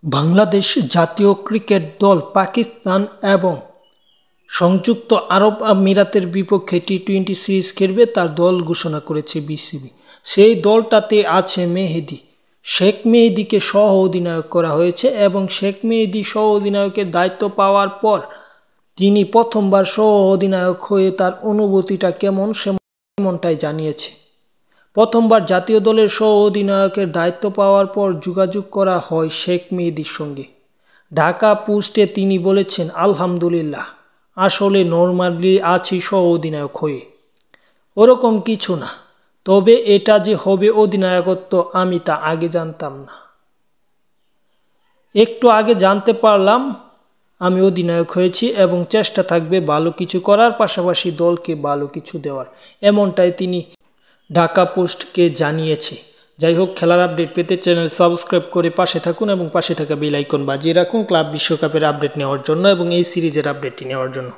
বাংলাদেশ জাতীয় ক্রিকেট দল পাকিস্তান এবং সংযুক্ত আরব আমিরাতের বিপক্ষে টি-20 সিরিজ খেলবে তার দল ঘোষণা করেছে বিসিবি। সেই দলটাতে আছে মেহেদী। শেখ মেহেদীকে সহ অধিনায়ক করা হয়েছে এবং শেখ মেহেদী সহ অধিনায়কের দায়িত্ব পাওয়ার পর তিনি প্রথমবার সহ অধিনায়ক হয়ে তার অনুভূতিটা কেমন সেমনটাই জানিয়েছে। প্রথমবার জাতীয় দলের সহ অধিনায়কের দায়িত্ব পাওয়ার পর যোগাযোগ করা হয় শেখ মেহেদীর সঙ্গে। ঢাকা পোস্টে তিনি বলেছেন, আলহামদুলিল্লাহ, আসলে নরমালি আছি সহ অধিনায়ক হয়ে, ওরকম কিছু না, তবে এটা যে হবে অধিনায়কত্ব আমি তা আগে জানতাম না। একটু আগে জানতে পারলাম আমি অধিনায়ক হয়েছি এবং চেষ্টা থাকবে ভালো কিছু করার, পাশাপাশি দলকে ভালো কিছু দেওয়ার, এমনটাই তিনি ঢাকা পোস্টকে জানিয়েছে। যাই হোক, খেলার আপডেট পেতে চ্যানেল সাবস্ক্রাইব করে পাশে থাকুন এবং পাশে থাকা বেল আইকন বাজিয়ে রাখুন ক্লাব বিশ্বকাপের আপডেট নেওয়ার জন্য এবং এই সিরিজের আপডেটটি নেওয়ার জন্য।